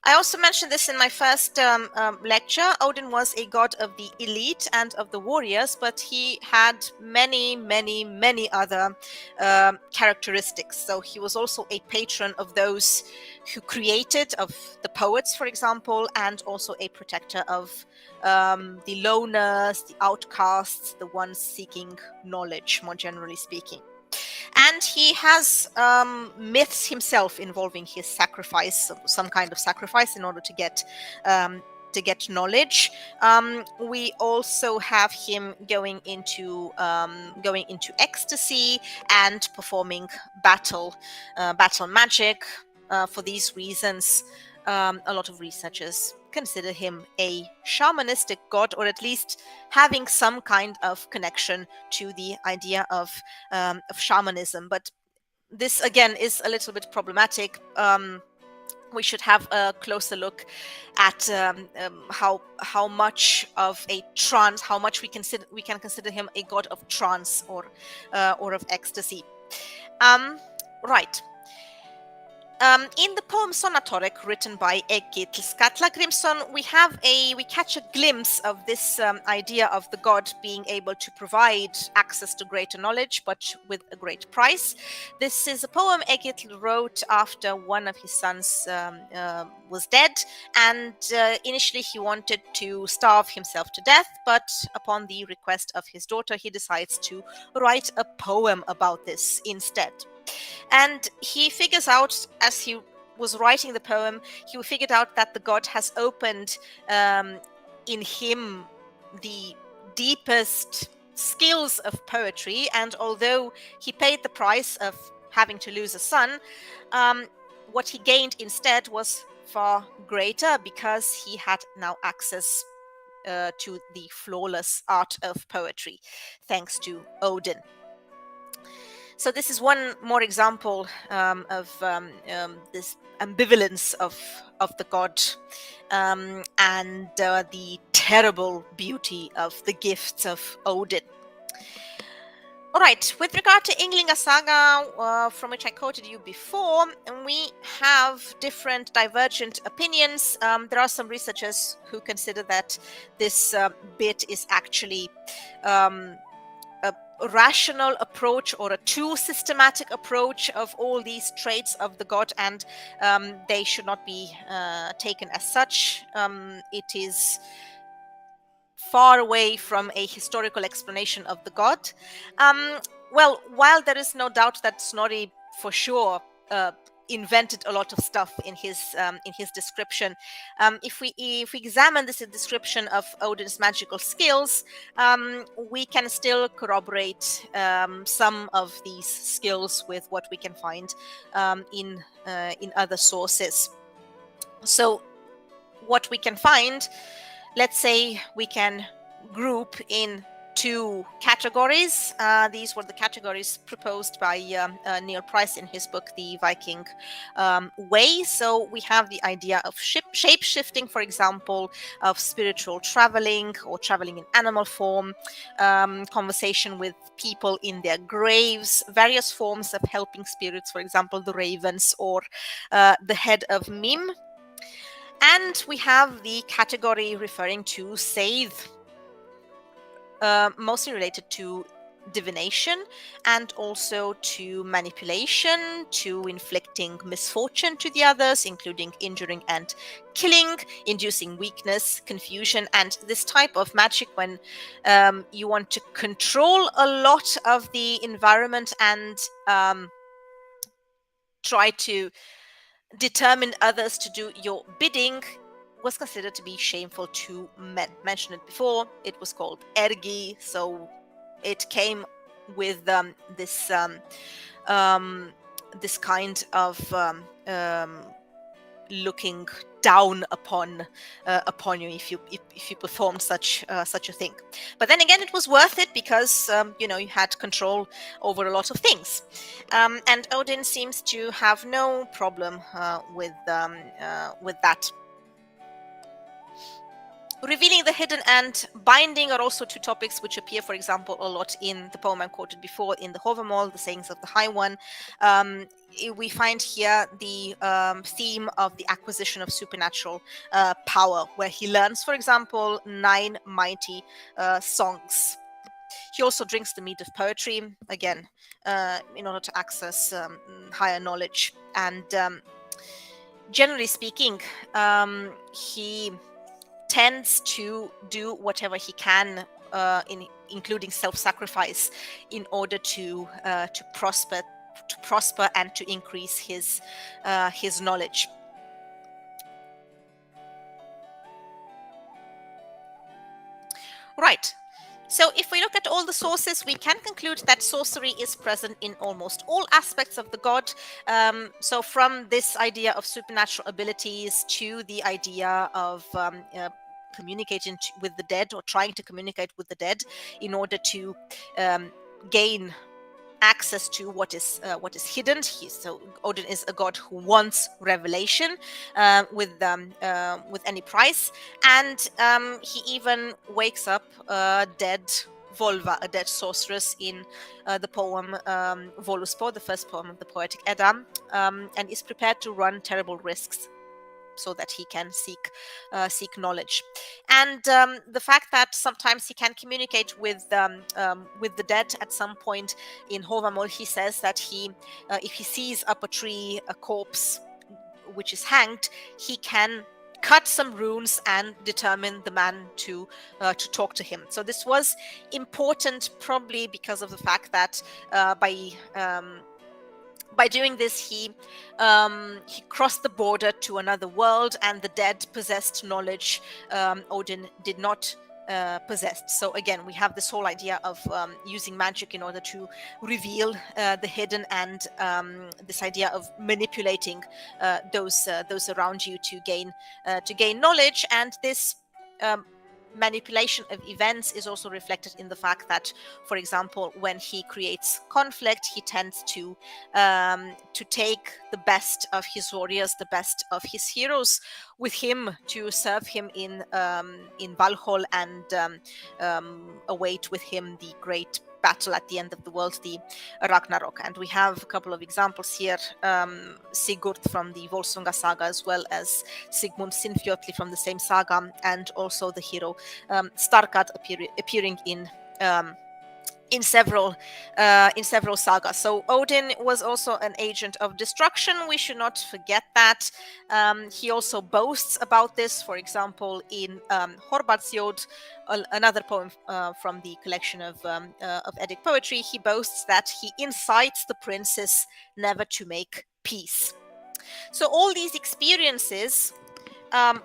I also mentioned this in my first lecture. Odin was a god of the elite and of the warriors, but he had many other characteristics. So he was also a patron of those who created, of the poets, for example, and also a protector of the loners, the outcasts, the ones seeking knowledge, more generally speaking. And he has myths himself involving his sacrifice, some kind of sacrifice, in order to get knowledge. We also have him going into ecstasy and performing battle magic. For these reasons, a lot of researchers consider him a shamanistic god, or at least having some kind of connection to the idea of shamanism. But this again is a little bit problematic. We should have a closer look at how much of a trance, how much we can consider him a god of trance or of ecstasy. Right. In the poem Sonatorek, written by Egil Skallagrimsson, we catch a glimpse of this idea of the god being able to provide access to greater knowledge, but with a great price. This is a poem Egil wrote after one of his sons was dead, and initially he wanted to starve himself to death, but upon the request of his daughter, he decides to write a poem about this instead. And he figures out, as he was writing the poem, he figured out that the god has opened in him the deepest skills of poetry, and although he paid the price of having to lose a son, what he gained instead was far greater, because he had now access to the flawless art of poetry, thanks to Odin. So this is one more example of this ambivalence of the god and the terrible beauty of the gifts of Odin. All right, with regard to Ynglinga Saga, from which I quoted you before, we have different divergent opinions. There are some researchers who consider that this bit is actually a rational approach, or a too systematic approach of all these traits of the god, and they should not be taken as such. It is far away from a historical explanation of the god. Well, while there is no doubt that Snorri for sure invented a lot of stuff in his description, if we examine this description of Odin's magical skills, we can still corroborate some of these skills with what we can find in other sources. So what we can find, let's say we can group in two categories. These were the categories proposed by Neil Price in his book, The Viking Way. So we have the idea of shape-shifting, for example, of spiritual traveling or traveling in animal form, conversation with people in their graves, various forms of helping spirits, for example, the ravens or the head of Mim. And we have the category referring to Seidh, mostly related to divination and also to manipulation, to inflicting misfortune to the others, including injuring and killing, inducing weakness, confusion, and this type of magic when you want to control a lot of the environment and try to determine others to do your bidding, was considered to be shameful to men. Mentioned it before, it was called ergi, so it came with this kind of looking down upon you if you performed such a thing. But then again, it was worth it because you had control over a lot of things, and Odin seems to have no problem with that. Revealing the hidden and binding are also two topics which appear, for example, a lot in the poem I quoted before, in the Havamal, the Sayings of the High One. We find here the theme of the acquisition of supernatural power, where he learns, for example, 9 mighty songs. He also drinks the mead of poetry, again, in order to access higher knowledge. And generally speaking, he tends to do whatever he can, including self-sacrifice, in order to prosper and to increase his knowledge. Right. So if we look at all the sources, we can conclude that sorcery is present in almost all aspects of the god. So from this idea of supernatural abilities to the idea of communicating with the dead, or trying to communicate with the dead in order to gain access to what is hidden. So Odin is a god who wants revelation with any price, and he even wakes up a dead Volva, a dead sorceress, in the poem Voluspo, the first poem of the Poetic Edda, and is prepared to run terrible risks so that he can seek knowledge. And the fact that sometimes he can communicate with the dead. At some point in Hovamol, he says that if he sees up a tree a corpse which is hanged, he can cut some runes and determine the man to talk to him. So this was important, probably because of the fact that by doing this, he crossed the border to another world, and the dead possessed knowledge Odin did not possess. So again, we have this whole idea of using magic in order to reveal the hidden, and this idea of manipulating those around you to gain knowledge. And this manipulation of events is also reflected in the fact that, for example, when he creates conflict, he tends to take the best of his warriors, the best of his heroes, with him to serve him in Valhall, and await with him the great battle at the end of the world, the Ragnarok. And we have a couple of examples here: Sigurd from the Volsunga saga, as well as Sigmund Sinfjotli from the same saga, and also the hero Starkad appearing in several sagas. So Odin was also an agent of destruction. We should not forget that. He also boasts about this. For example, in Horbatsjod, another poem from the collection of Eddic poetry, he boasts that he incites the princes never to make peace. So all these experiences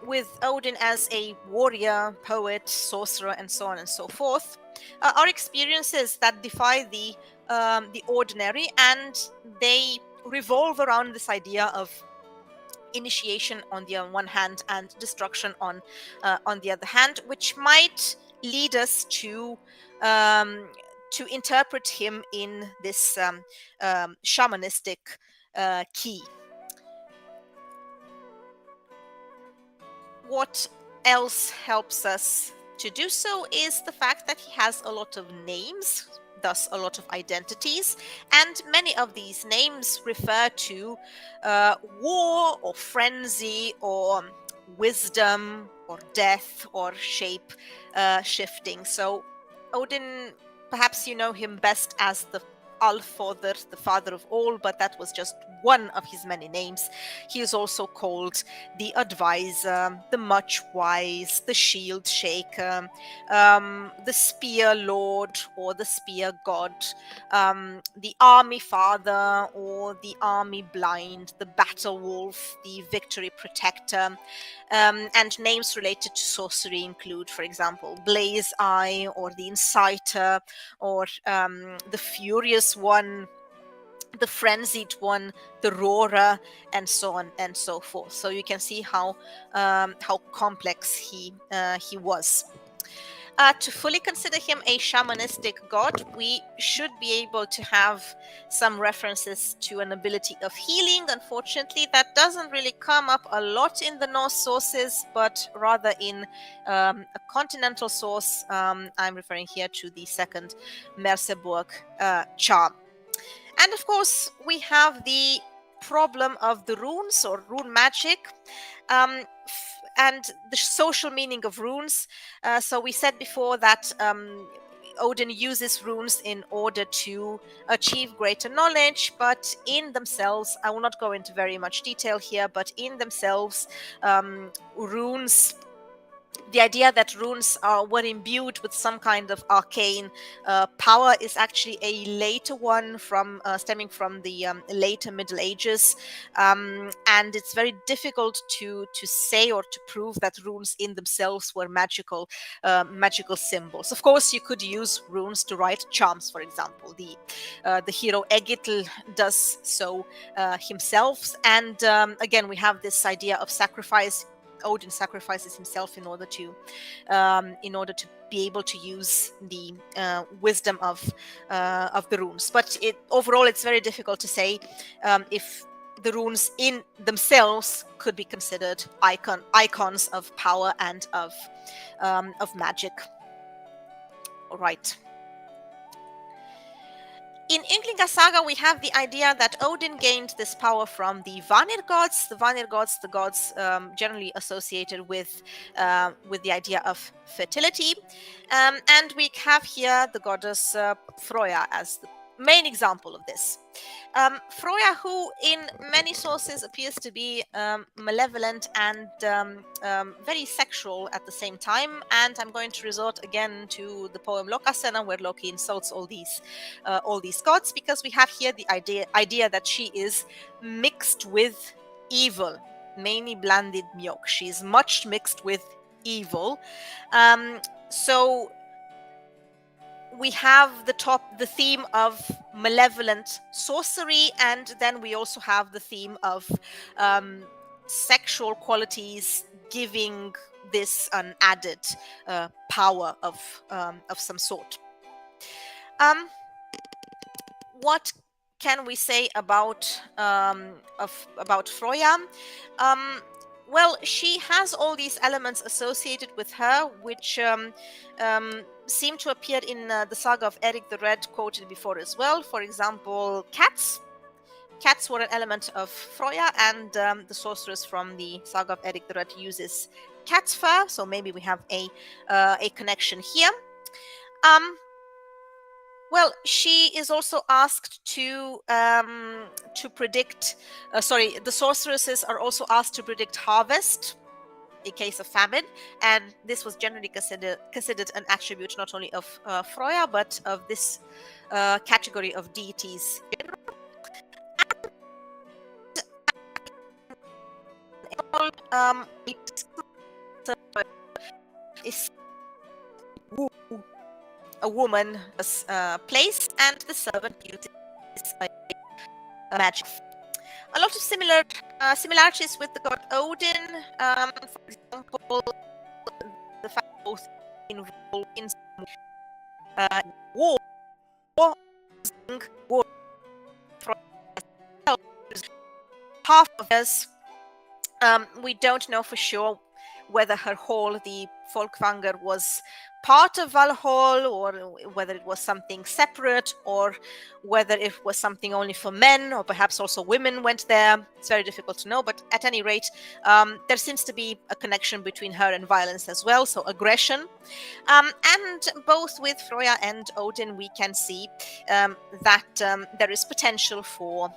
with Odin as a warrior, poet, sorcerer, and so on and so forth, are experiences that defy the ordinary, and they revolve around this idea of initiation on the one hand and destruction on the other hand, which might lead us to interpret him in this shamanistic key. What else helps us to do so is the fact that he has a lot of names, thus a lot of identities, and many of these names refer to war or frenzy or wisdom or death or shape shifting. So Odin, perhaps you know him best as the Allfather, the father of all, but that was just one of his many names. He is also called the advisor, the much wise, the shield shaker, the spear lord or the spear god, the army father or the army blind, the battle wolf, the victory protector. And names related to sorcery include, for example, Blaze Eye or the Inciter, or the Furious One, the Frenzied One, the Roarer, and so on and so forth. So you can see how complex he was. To fully consider him a shamanistic god, we should be able to have some references to an ability of healing. Unfortunately, that doesn't really come up a lot in the Norse sources, but rather in a continental source. I'm referring here to the second Merseburg charm. And of course, we have the problem of the runes or rune magic. And the social meaning of runes. So we said before that Odin uses runes in order to achieve greater knowledge, but in themselves, I will not go into very much detail here, but in themselves, runes, the idea that runes were imbued with some kind of arcane power is actually a later one, from stemming from the later Middle Ages, and it's very difficult to say or to prove that runes in themselves were magical symbols. Of course, you could use runes to write charms, for example. The hero Egil does so himself, and again we have this idea of sacrifice. Odin sacrifices himself in order to be able to use the wisdom of the runes. But overall, it's very difficult to say if the runes in themselves could be considered icons of power and of magic. All right. In Ynglinga Saga, we have the idea that Odin gained this power from the Vanir gods. The Vanir gods, the gods generally associated with the idea of fertility, and we have here the goddess Freya as the main example of this. Freya, who in many sources appears to be malevolent and very sexual at the same time, and I'm going to resort again to the poem Lokasena, where Loki insults all these gods, because we have here the idea that she is mixed with evil, mainly blanded mjok. She is much mixed with evil. So we have the theme of malevolent sorcery, and then we also have the theme of sexual qualities, giving this an added power of some sort. What can we say about Freya? Well, she has all these elements associated with her, which seem to appear in the saga of Eric the Red, quoted before as well. For example, cats. Cats were an element of Freya, and the sorceress from the saga of Eric the Red uses cat's fur, so maybe we have a connection here. Well, she is also asked to predict. The sorceresses are also asked to predict harvest in case of famine, and this was generally considered an attribute not only of Freya, but of this category of deities. Is a woman place, and the servant uses magic. A lot of similarities with the god Odin. For example, the fact both involved in war, half of us. We don't know for sure whether her hall, the Folkvanger, was part of Valhall, or whether it was something separate, or whether it was something only for men, or perhaps also women went there. It's very difficult to know, but at any rate, there seems to be a connection between her and violence as well, so aggression. And both with Freya and Odin, we can see that there is potential for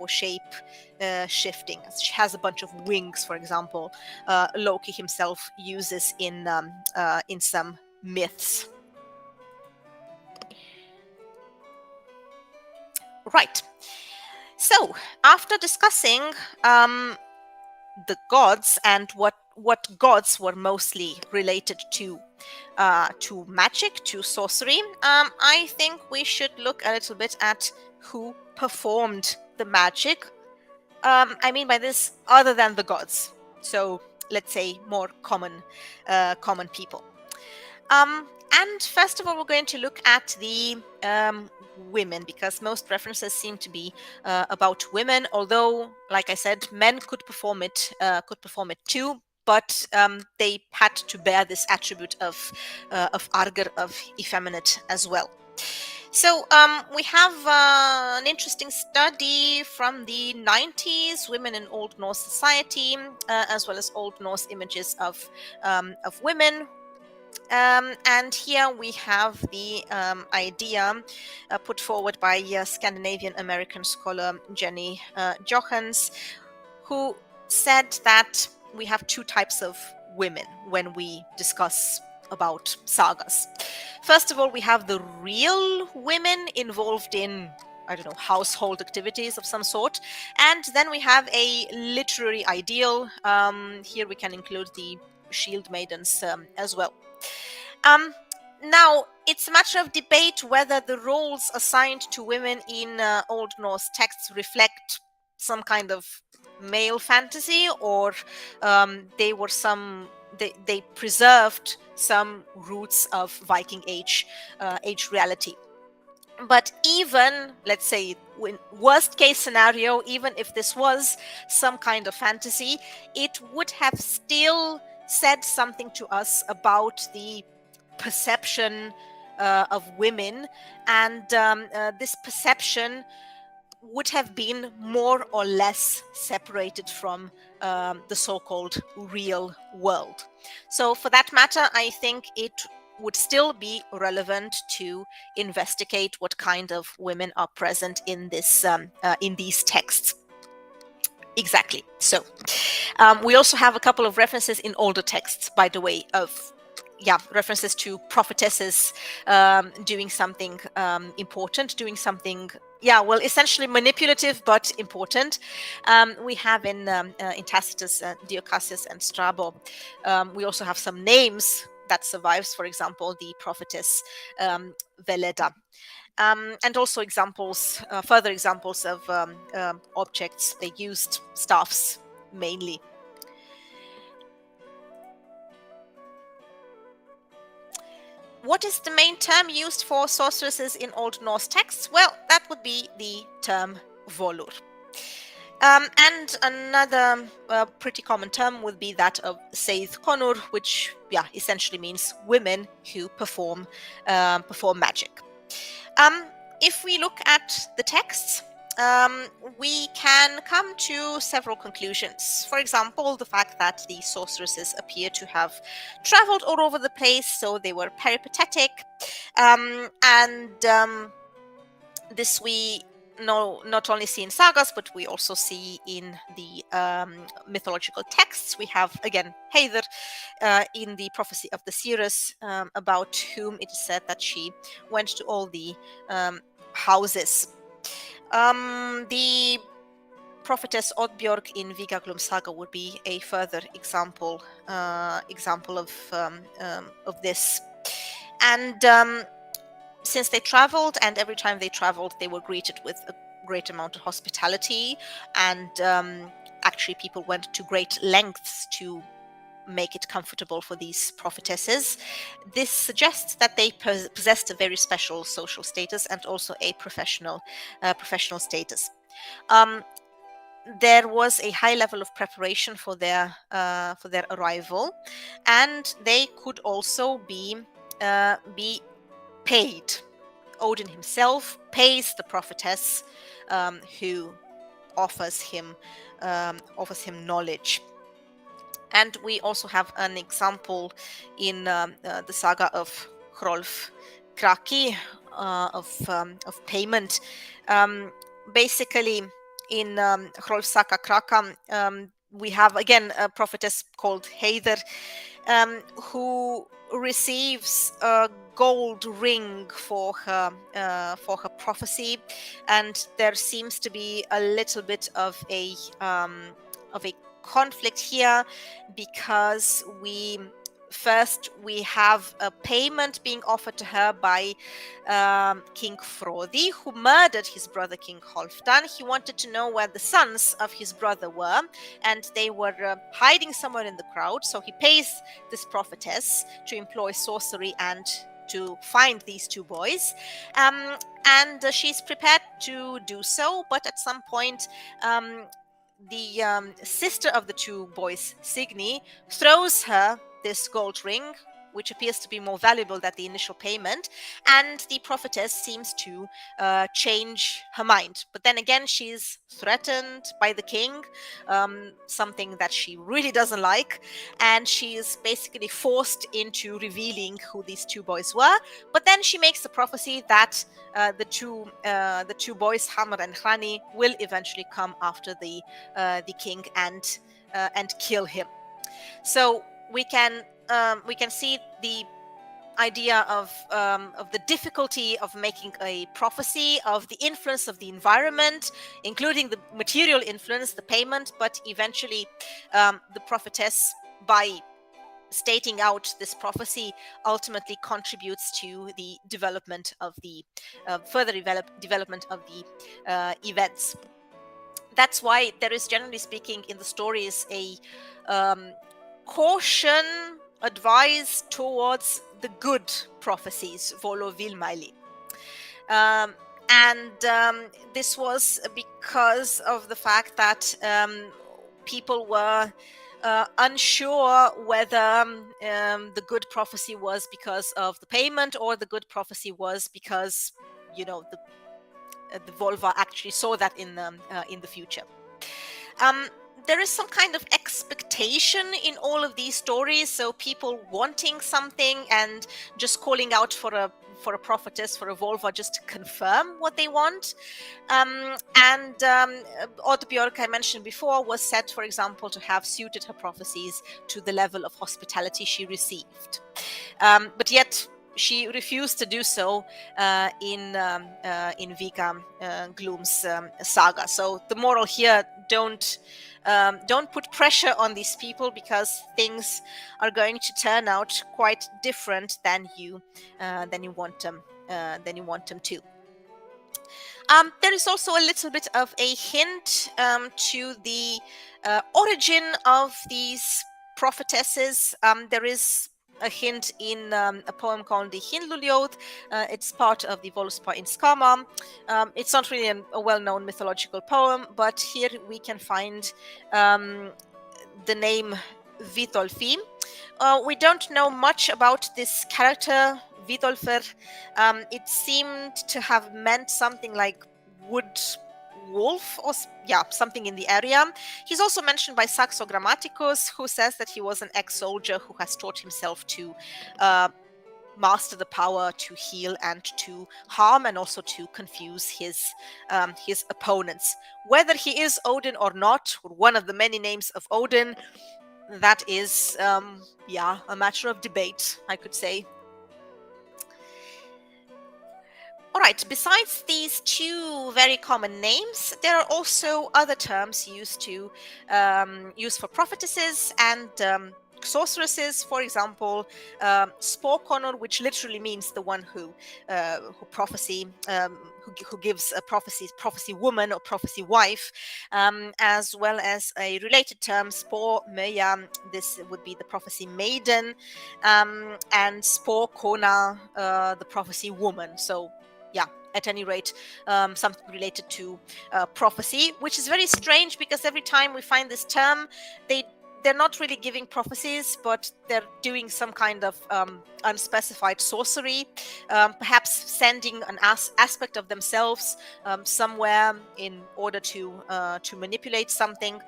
shape shifting. She has a bunch of wings, for example. Loki himself uses in some myths. Right. So, after discussing the gods and what gods were mostly related to magic, to sorcery, I think we should look a little bit at who performed the magic. I mean by this, other than the gods. So let's say more common people. And first of all, we're going to look at the women, because most references seem to be about women. Although, like I said, men could perform it too, but they had to bear this attribute of arger, of effeminate, as well. So we have an interesting study from the 90s, women in Old Norse society, as well as Old Norse images of women. And here we have the idea put forward by Scandinavian American scholar Jenny Johans, who said that we have two types of women when we discuss about sagas. First of all, we have the real women involved in, I don't know, household activities of some sort. And then we have a literary ideal. Here we can include the shield maidens as well. Now, it's a matter of debate whether the roles assigned to women in Old Norse texts reflect some kind of male fantasy, or they were they preserved some roots of Viking age reality. But even, let's say, in worst case scenario, even if this was some kind of fantasy, it would have still said something to us about the perception of women, and this perception would have been more or less separated from the so-called real world. So for that matter, I think it would still be relevant to investigate what kind of women are present in this in these texts. Exactly. So we also have a couple of references in older texts, by the way, of references to prophetesses doing something important, doing something essentially manipulative but important. We have in Tacitus, Diocasius, and Strabo. We also have some names that survives. For example, the prophetess Veleda. And also examples, further examples of objects. They used staffs mainly. What is the main term used for sorceresses in Old Norse texts? Well, that would be the term volur. And another pretty common term would be that of seith konur, which essentially means women who perform magic. If we look at the texts, we can come to several conclusions. For example, the fact that the sorceresses appear to have traveled all over the place, so they were peripatetic, and this we not only see in sagas, but we also see in the mythological texts. We have again Heather in the prophecy of the seeress, about whom it is said that she went to all the houses. The prophetess Oddbjörg in Vigaglum saga would be a further example of this. And since they traveled, and every time they traveled, they were greeted with a great amount of hospitality, and actually people went to great lengths to make it comfortable for these prophetesses. This suggests that they possessed a very special social status and also a professional status. There was a high level of preparation for their arrival, and they could also be paid. Odin himself pays the prophetess who offers him knowledge. And we also have an example in the saga of Hrolf Kraki of payment. Basically, in Hrolf Saka Kraka, we have again a prophetess called Heather, who receives a gold ring for her prophecy, and there seems to be a little bit of a conflict here, because we first, we have a payment being offered to her by King Frodi, who murdered his brother King Halfdan. He wanted to know where the sons of his brother were, and they were hiding somewhere in the crowd. So he pays this prophetess to employ sorcery and to find these two boys. And she's prepared to do so, but at some point, the sister of the two boys, Signy, throws her this gold ring, which appears to be more valuable than the initial payment, and the prophetess seems to change her mind. But then again, she's threatened by the king, something that she really doesn't like, and she is basically forced into revealing who these two boys were. But then she makes the prophecy that the two boys, Hammer and Hrani, will eventually come after the king and kill him. So we can see the idea of the difficulty of making a prophecy, of the influence of the environment, including the material influence, the payment, but eventually the prophetess, by stating out this prophecy, ultimately contributes to the development of the further development of the events. That's why there is, generally speaking, in the stories a caution, advice towards the good prophecies, volo vilmaili. And this was because of the fact that people were unsure whether the good prophecy was because of the payment, or the good prophecy was because, the Volva actually saw that in the future. There is some kind of expectation in all of these stories, so people wanting something and just calling out for a prophetess, for a Volva, just to confirm what they want. Oddbjörg, I mentioned before, was said, for example, to have suited her prophecies to the level of hospitality she received. But yet she refused to do so in Vika Gloom's saga. So the moral here: don't put pressure on these people, because things are going to turn out quite different than you want them to. There is also a little bit of a hint to the origin of these prophetesses. There is a hint in a poem called the Hinluljóð. It's part of the Voluspa in Skama. It's not really a well-known mythological poem, but here we can find the name Vidolfi. We don't know much about this character, Vidolfr. It seemed to have meant something like wood wolf, or something in the area. He's also mentioned by Saxo Grammaticus, who says that he was an ex-soldier who has taught himself to master the power to heal and to harm, and also to confuse his opponents. Whether he is Odin or not, or one of the many names of Odin, that is a matter of debate, I could say. All right, besides these two very common names, there are also other terms used for prophetesses and sorceresses. For example, Spåkonur, which literally means the one who gives a prophecy woman or prophecy wife, as well as a related term, Spåmöja. This would be the prophecy maiden, and Spåkona, the prophecy woman. So at any rate, something related to prophecy, which is very strange, because every time we find this term, they're not really giving prophecies, but they're doing some kind of unspecified sorcery, perhaps sending an aspect of themselves somewhere in order to manipulate something.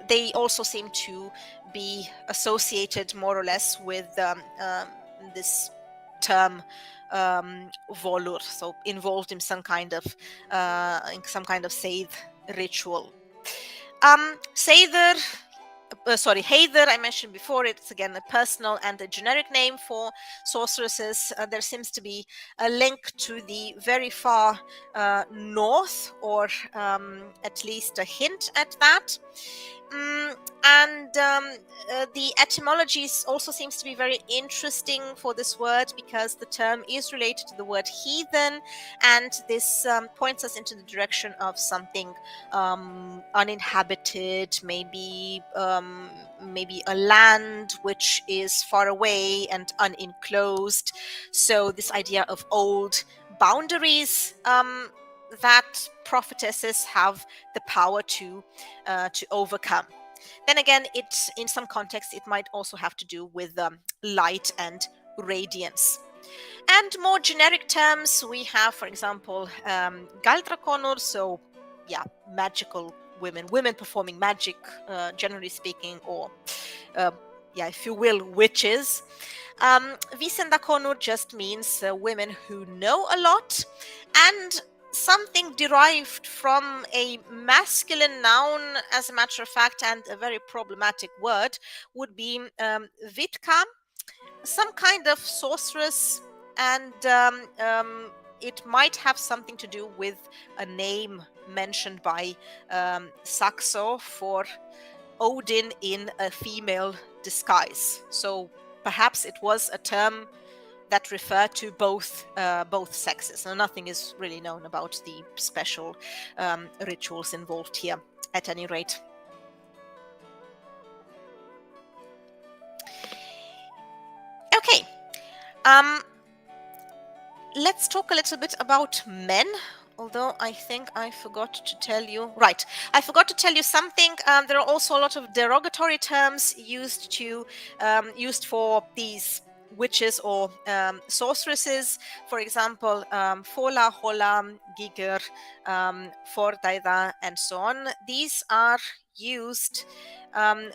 They also seem to be associated more or less with this term volur, so involved in some kind of seidr ritual. Heiðr, I mentioned before, it's again a personal and a generic name for sorceresses. There seems to be a link to the very far north, or at least a hint at that. The etymology also seems to be very interesting for this word, because the term is related to the word heathen, and this points us into the direction of something uninhabited, maybe a land which is far away and unenclosed. So this idea of old boundaries that prophetesses have the power to overcome. Then again, in some contexts it might also have to do with light and radiance. And more generic terms, we have, for example, galdrakonur, so yeah, magical women performing magic, generally speaking, or yeah, if you will, witches. Visendakonur just means women who know a lot, and something derived from a masculine noun, as a matter of fact, and a very problematic word would be Vitka, some kind of sorceress, and it might have something to do with a name mentioned by Saxo for Odin in a female disguise. So perhaps it was a term that referred to both sexes. Now, nothing is really known about the special rituals involved here, at any rate. Okay, let's talk a little bit about men. Although I think I forgot to tell you. Right, I forgot to tell you something. There are also a lot of derogatory terms used for these witches or sorceresses. For example, Fola, Hola, Giger, Fordaida, and so on. These are used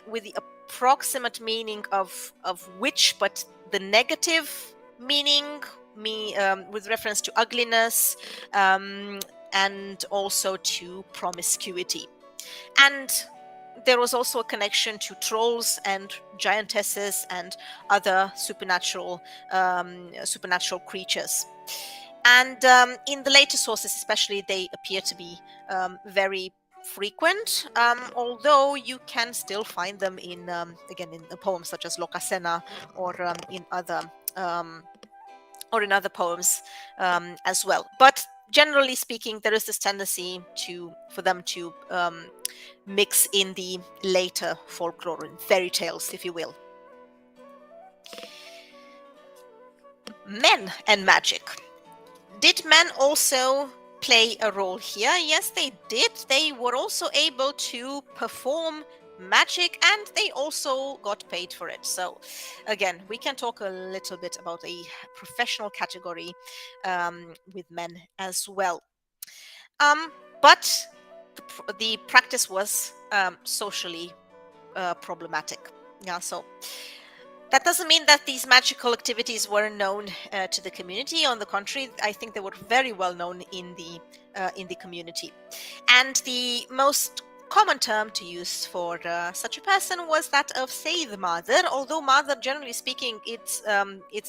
with the approximate meaning of witch, but the negative meaning, with reference to ugliness, and also to promiscuity. And there was also a connection to trolls and giantesses and other supernatural creatures. And in the later sources, especially, they appear to be very frequent, although you can still find them in again in poems such as Lokasena, or in other poems as well. But generally speaking, there is this tendency for them to mix in the later folklore and fairy tales, if you will. Men and magic. Did men also play a role here? Yes, they did. They were also able to perform magic, and they also got paid for it. So again, we can talk a little bit about a professional category with men as well. But the practice was socially problematic. Yeah, so that doesn't mean that these magical activities were known to the community. On the contrary, I think they were very well known in the community. And the most common term to use for such a person was that of Seidh mother. Although mother, generally speaking, it's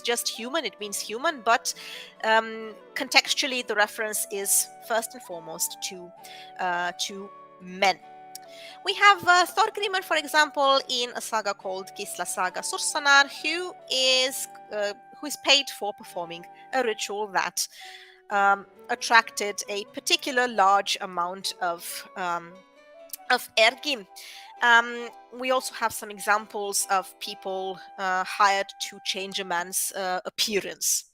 just human. It means human, but contextually, the reference is first and foremost to men. We have Thorgrimur, for example, in a saga called Gisla Saga Sursanar, who is paid for performing a ritual that attracted a particular large amount of ergi. We also have some examples of people hired to change a man's appearance.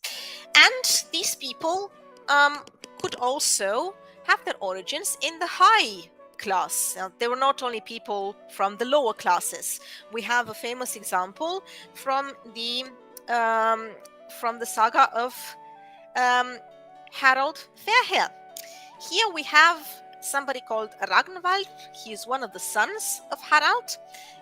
And these people could also have their origins in the high class. Now, they were not only people from the lower classes. We have a famous example from the saga of Harold Fairhair. Here we have somebody called Ragnvald. He is one of the sons of Harald.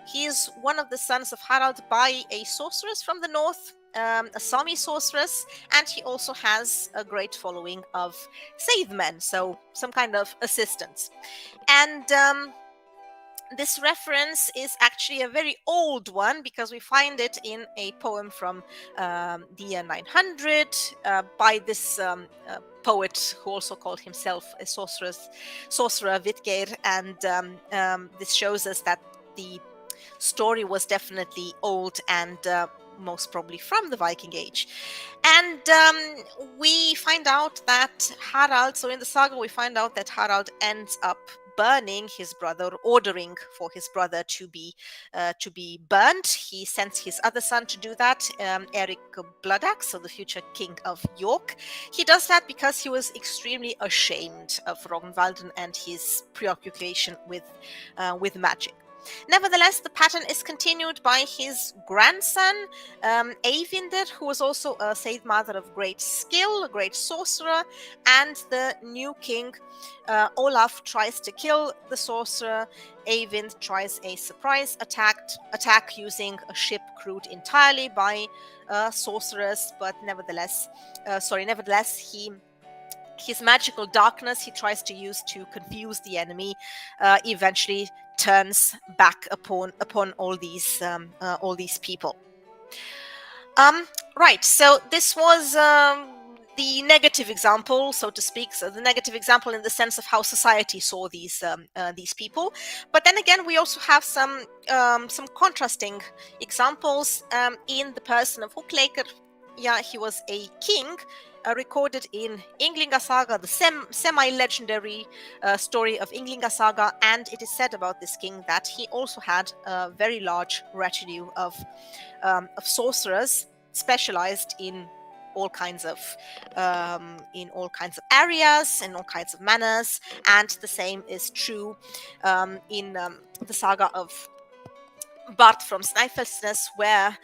He is one of the sons of Harald by a sorceress from the north, a Sami sorceress, and he also has a great following of Seidh men, so some kind of assistants. And this reference is actually a very old one, because we find it in a poem from the year 900 by this poet who also called himself a sorcerer, Vidgeir. And this shows us that the story was definitely old and most probably from the Viking Age. And we find out that Harald, so in the saga, we find out that Harald ends up burning his brother, ordering for his brother to be burnt. He sends his other son to do that, Eric Bloodaxe, so the future king of York. He does that because he was extremely ashamed of Rognvalden and his preoccupation with magic. Nevertheless, the pattern is continued by his grandson, Eyvindir, who was also a Seid mother of great skill, a great sorcerer, and the new king, Olaf, tries to kill the sorcerer. Eyvind tries a surprise attack using a ship crewed entirely by sorcerers, but nevertheless, his magical darkness he tries to use to confuse the enemy eventually turns back upon all these people. Right, so this was the negative example, so to speak. So the negative example in the sense of how society saw these people. But then again, we also have some contrasting examples in the person of Hukleikr. Yeah, he was a king recorded in Ynglinga Saga, the semi-legendary story of Ynglinga Saga, and it is said about this king that he also had a very large retinue of sorcerers specialized in all kinds of areas and all kinds of manners, and the same is true in the saga of Bart from Snæfellsnes, where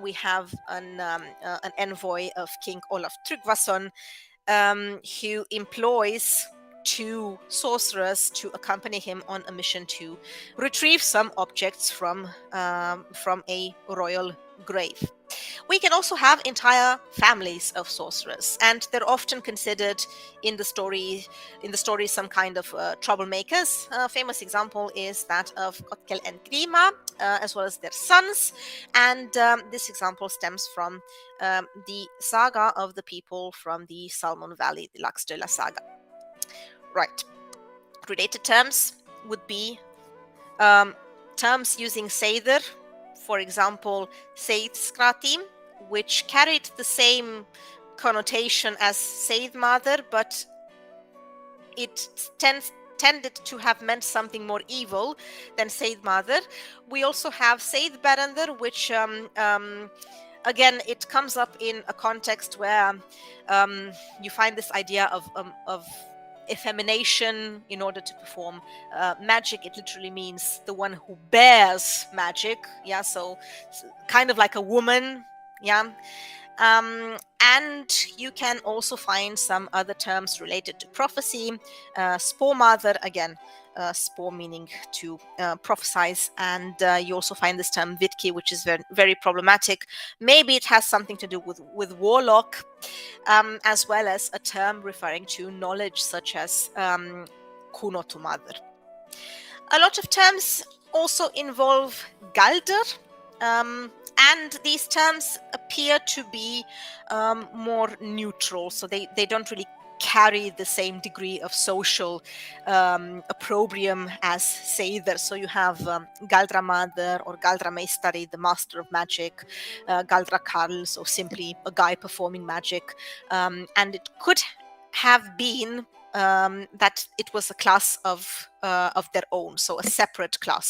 we have an envoy of King Olaf Tryggvason who employs two sorcerers to accompany him on a mission to retrieve some objects from a royal grave. We can also have entire families of sorcerers, and they're often considered in the story some kind of troublemakers. A famous example is that of Kotkel and Grima, as well as their sons, and this example stems from the saga of the people from the Salmon Valley, the Laxdøla saga. Right. Related terms would be terms using Seiðr, for example, Seiðskrati, which carried the same connotation as Seid Mother, but it tended to have meant something more evil than Seid Mother. We also have Seid Berender, which again, it comes up in a context where you find this idea of effemination in order to perform magic. It literally means the one who bears magic. Yeah, so kind of like a woman. Yeah. And you can also find some other terms related to prophecy. Spore mother, again, spore meaning to prophesize, and you also find this term vitki, which is very, very problematic. Maybe it has something to do with warlock, as well as a term referring to knowledge, such as kunotu mother. A lot of terms also involve galder, and these terms appear to be more neutral, so they don't really carry the same degree of social opprobrium as Seiðr. So you have Galdra Mother or Galdra Meistari, the master of magic, Galdra Karl, so simply a guy performing magic, and it could have been that it was a class of their own, so a separate class.